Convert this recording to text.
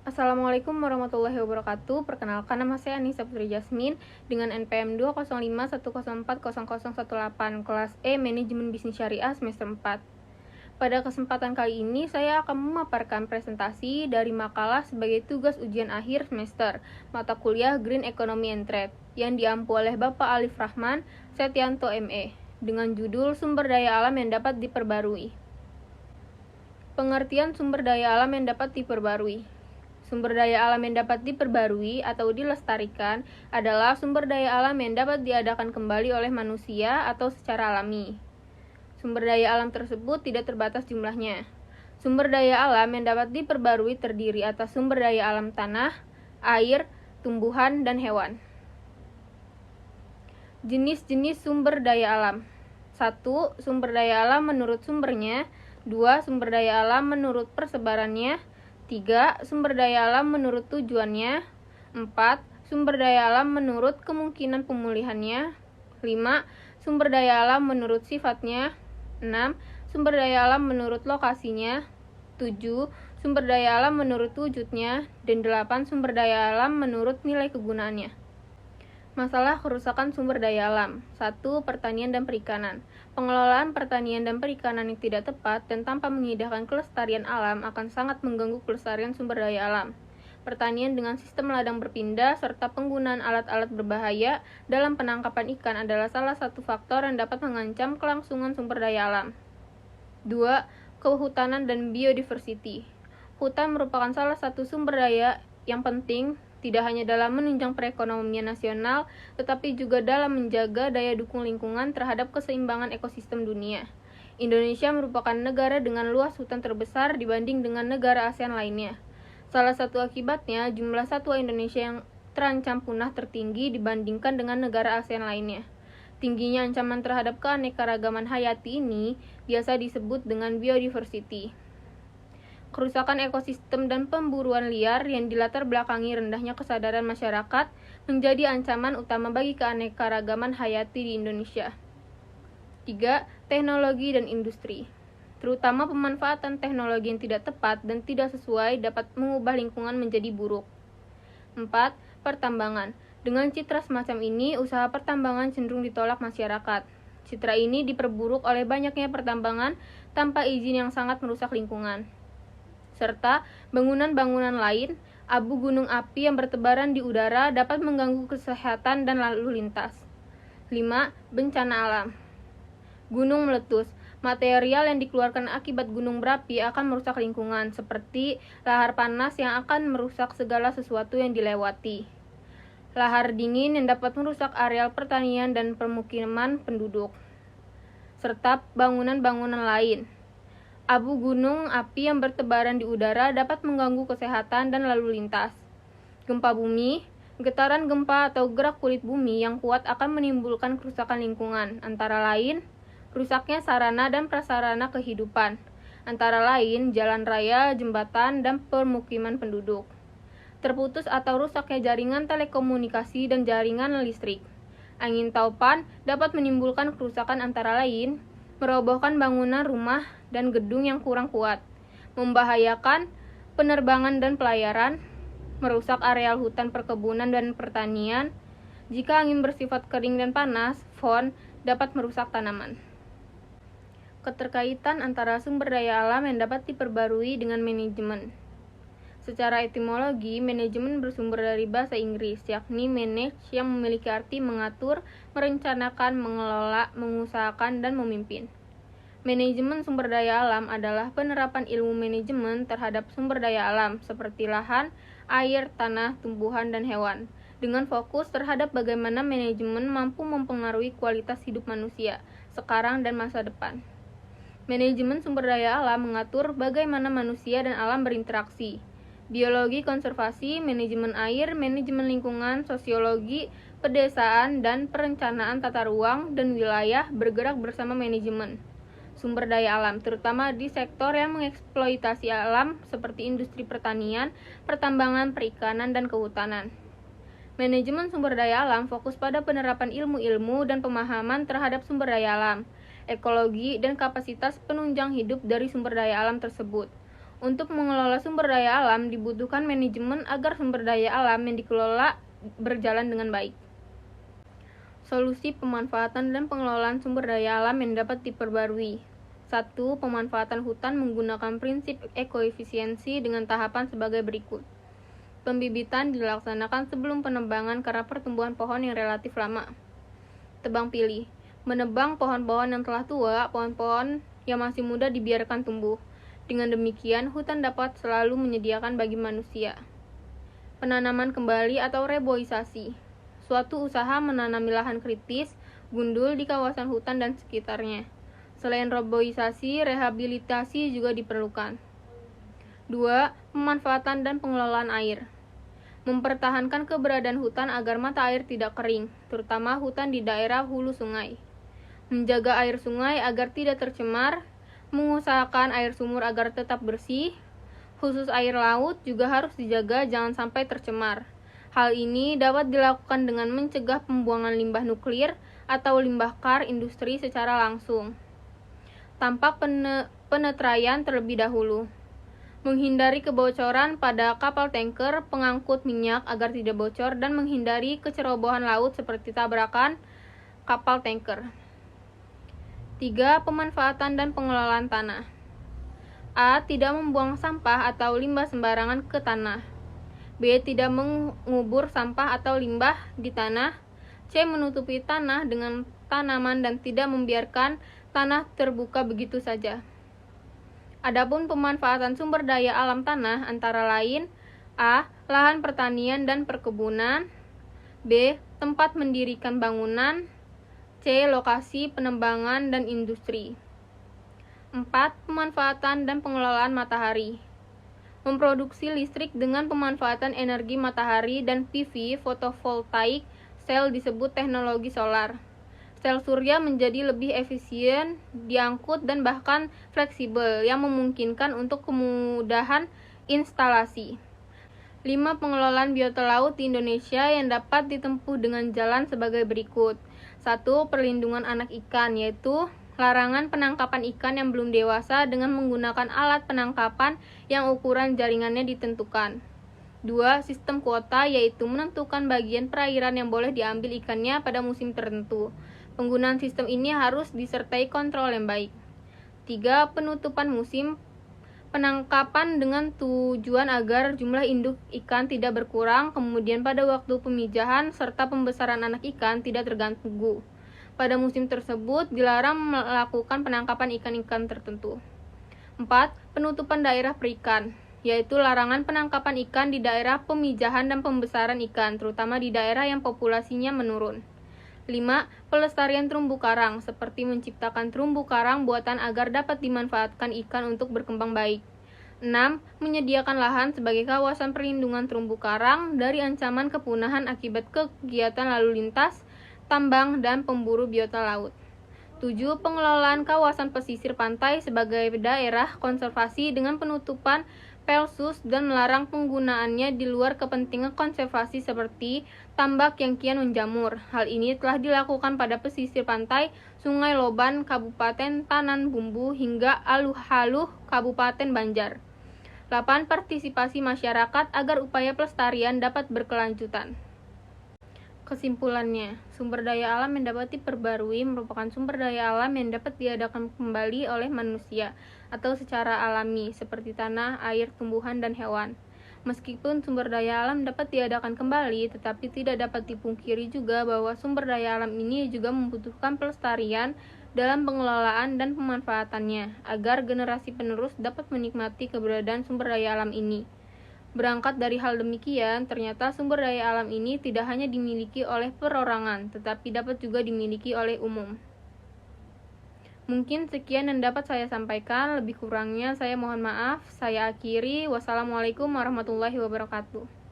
Assalamualaikum warahmatullahi wabarakatuh. Perkenalkan, nama saya Anissa Putri Jasmine dengan NPM 20510400018 kelas E Manajemen Bisnis Syariah semester 4. Pada kesempatan kali ini saya akan memaparkan presentasi dari makalah sebagai tugas ujian akhir semester mata kuliah Green Economy and Trade yang diampu oleh Bapak Alif Rahman Setianto ME dengan judul Sumber Daya Alam yang dapat diperbarui. Pengertian sumber daya alam yang dapat diperbarui. Sumber daya alam yang dapat diperbarui atau dilestarikan adalah sumber daya alam yang dapat diadakan kembali oleh manusia atau secara alami. Sumber daya alam tersebut tidak terbatas jumlahnya. Sumber daya alam yang dapat diperbarui terdiri atas sumber daya alam tanah, air, tumbuhan, dan hewan. Jenis-jenis sumber daya alam. 1. Sumber daya alam menurut sumbernya. 2. Sumber daya alam menurut persebarannya. 3. Sumber daya alam menurut tujuannya. 4. Sumber daya alam menurut kemungkinan pemulihannya. 5. Sumber daya alam menurut sifatnya. 6. Sumber daya alam menurut lokasinya. 7. Sumber daya alam menurut wujudnya. Dan 8. Sumber daya alam menurut nilai kegunaannya. Masalah kerusakan sumber daya alam. 1. Pertanian dan perikanan. Pengelolaan pertanian dan perikanan yang tidak tepat dan tanpa mengindahkan kelestarian alam akan sangat mengganggu kelestarian sumber daya alam. Pertanian dengan sistem ladang berpindah serta penggunaan alat-alat berbahaya dalam penangkapan ikan adalah salah satu faktor yang dapat mengancam kelangsungan sumber daya alam. 2. Kehutanan dan biodiversity. Hutan merupakan salah satu sumber daya yang penting tidak hanya dalam menunjang perekonomian nasional, tetapi juga dalam menjaga daya dukung lingkungan terhadap keseimbangan ekosistem dunia. Indonesia merupakan negara dengan luas hutan terbesar dibanding dengan negara ASEAN lainnya. Salah satu akibatnya, jumlah satwa Indonesia yang terancam punah tertinggi dibandingkan dengan negara ASEAN lainnya. Tingginya ancaman terhadap keanekaragaman hayati ini biasa disebut dengan biodiversity. Kerusakan ekosistem dan pemburuan liar yang dilatar belakangi rendahnya kesadaran masyarakat menjadi ancaman utama bagi keanekaragaman hayati di Indonesia. 3. Teknologi dan industri. Terutama pemanfaatan teknologi yang tidak tepat dan tidak sesuai dapat mengubah lingkungan menjadi buruk. 4. Pertambangan. Dengan citra semacam ini, usaha pertambangan cenderung ditolak masyarakat. Citra ini diperburuk oleh banyaknya pertambangan tanpa izin yang sangat merusak lingkungan. Serta bangunan-bangunan lain, abu gunung api yang bertebaran di udara dapat mengganggu kesehatan dan lalu lintas. 5. Bencana alam. Gunung meletus. Material yang dikeluarkan akibat gunung berapi akan merusak lingkungan, seperti lahar panas yang akan merusak segala sesuatu yang dilewati. Lahar dingin yang dapat merusak areal pertanian dan permukiman penduduk. Serta bangunan-bangunan lain. Abu gunung api yang bertebaran di udara dapat mengganggu kesehatan dan lalu lintas. Gempa bumi, getaran gempa atau gerak kulit bumi yang kuat akan menimbulkan kerusakan lingkungan, antara lain rusaknya sarana dan prasarana kehidupan, antara lain jalan raya, jembatan, dan permukiman penduduk. Terputus atau rusaknya jaringan telekomunikasi dan jaringan listrik. Angin taupan dapat menimbulkan kerusakan antara lain merobohkan bangunan rumah dan gedung yang kurang kuat, membahayakan penerbangan dan pelayaran, merusak areal hutan perkebunan dan pertanian. Jika angin bersifat kering dan panas, FON dapat merusak tanaman. Keterkaitan antara sumber daya alam yang dapat diperbarui dengan manajemen. Secara etimologi, manajemen bersumber dari bahasa Inggris, yakni manage yang memiliki arti mengatur, merencanakan, mengelola, mengusahakan, dan memimpin. Manajemen sumber daya alam adalah penerapan ilmu manajemen terhadap sumber daya alam seperti lahan, air, tanah, tumbuhan, dan hewan, dengan fokus terhadap bagaimana manajemen mampu mempengaruhi kualitas hidup manusia, sekarang dan masa depan. Manajemen sumber daya alam mengatur bagaimana manusia dan alam berinteraksi. Biologi konservasi, manajemen air, manajemen lingkungan, sosiologi, pedesaan, dan perencanaan tata ruang dan wilayah bergerak bersama manajemen sumber daya alam, terutama di sektor yang mengeksploitasi alam seperti industri pertanian, pertambangan, perikanan, dan kehutanan. Manajemen sumber daya alam fokus pada penerapan ilmu-ilmu dan pemahaman terhadap sumber daya alam, ekologi, dan kapasitas penunjang hidup dari sumber daya alam tersebut Untuk mengelola sumber daya alam dibutuhkan manajemen agar sumber daya alam yang dikelola berjalan dengan baik. Solusi pemanfaatan dan pengelolaan sumber daya alam yang dapat diperbarui. 1. Pemanfaatan hutan menggunakan prinsip ekoefisiensi dengan tahapan sebagai berikut. Pembibitan dilaksanakan sebelum penebangan karena pertumbuhan pohon yang relatif lama. Tebang pilih. Menebang pohon-pohon yang telah tua, pohon-pohon yang masih muda dibiarkan tumbuh. Dengan demikian, hutan dapat selalu menyediakan bagi manusia. Penanaman kembali atau reboisasi. Suatu usaha menanami lahan kritis, gundul di kawasan hutan dan sekitarnya. Selain reboisasi, rehabilitasi juga diperlukan. 2. Pemanfaatan dan pengelolaan air. Mempertahankan keberadaan hutan agar mata air tidak kering, terutama hutan di daerah hulu sungai. Menjaga air sungai agar tidak tercemar, mengusahakan air sumur agar tetap bersih, khusus air laut juga harus dijaga jangan sampai tercemar. Hal ini dapat dilakukan dengan mencegah pembuangan limbah nuklir atau limbah kar industri secara langsung. Tampak penetraian terlebih dahulu. Menghindari kebocoran pada kapal tanker pengangkut minyak agar tidak bocor dan menghindari kecerobohan laut seperti tabrakan kapal tanker. 3. Pemanfaatan dan pengelolaan tanah. A. Tidak membuang sampah atau limbah sembarangan ke tanah. B. Tidak mengubur sampah atau limbah di tanah. C. Menutupi tanah dengan tanaman dan tidak membiarkan tanah terbuka begitu saja. Adapun pemanfaatan sumber daya alam tanah antara lain: A. Lahan pertanian dan perkebunan. B. Tempat mendirikan bangunan. C. Lokasi penembangan dan industri. 4. Pemanfaatan dan pengelolaan matahari. Memproduksi listrik dengan pemanfaatan energi matahari dan PV fotovoltaik sel disebut teknologi solar. Sel surya menjadi lebih efisien, diangkut dan bahkan fleksibel yang memungkinkan untuk kemudahan instalasi. 5. Pengelolaan biota laut di Indonesia yang dapat ditempuh dengan jalan sebagai berikut. 1. Perlindungan anak ikan, yaitu larangan penangkapan ikan yang belum dewasa dengan menggunakan alat penangkapan yang ukuran jaringannya ditentukan. 2. Sistem kuota, yaitu menentukan bagian perairan yang boleh diambil ikannya pada musim tertentu. Penggunaan sistem ini harus disertai kontrol yang baik. 3. Penutupan musim penangkapan dengan tujuan agar jumlah induk ikan tidak berkurang, kemudian pada waktu pemijahan serta pembesaran anak ikan tidak terganggu. Pada musim tersebut dilarang melakukan penangkapan ikan-ikan tertentu. 4. Penutupan daerah perikan, yaitu larangan penangkapan ikan di daerah pemijahan dan pembesaran ikan, terutama di daerah yang populasinya menurun. 5. Pelestarian terumbu karang, seperti menciptakan terumbu karang buatan agar dapat dimanfaatkan ikan untuk berkembang baik. 6. Menyediakan lahan sebagai kawasan perlindungan terumbu karang dari ancaman kepunahan akibat kegiatan lalu lintas, tambang, dan pemburu biota laut. 7. Pengelolaan kawasan pesisir pantai sebagai daerah konservasi dengan penutupan pelsus dan melarang penggunaannya di luar kepentingan konservasi seperti tambak yang kian menjamur. Hal ini telah dilakukan pada pesisir pantai Sungai Loban, Kabupaten Tanan Bumbu, hingga Aluh-Haluh, Kabupaten Banjar. 8. Partisipasi masyarakat agar upaya pelestarian dapat berkelanjutan. Kesimpulannya, sumber daya alam yang dapat diperbarui merupakan sumber daya alam yang dapat diadakan kembali oleh manusia atau secara alami, seperti tanah, air, tumbuhan, dan hewan. Meskipun sumber daya alam dapat diadakan kembali, tetapi tidak dapat dipungkiri juga bahwa sumber daya alam ini juga membutuhkan pelestarian dalam pengelolaan dan pemanfaatannya, agar generasi penerus dapat menikmati keberadaan sumber daya alam ini. Berangkat dari hal demikian, ternyata sumber daya alam ini tidak hanya dimiliki oleh perorangan, tetapi dapat juga dimiliki oleh umum. Mungkin sekian yang dapat saya sampaikan, lebih kurangnya saya mohon maaf. Saya akhiri. Wassalamualaikum warahmatullahi wabarakatuh.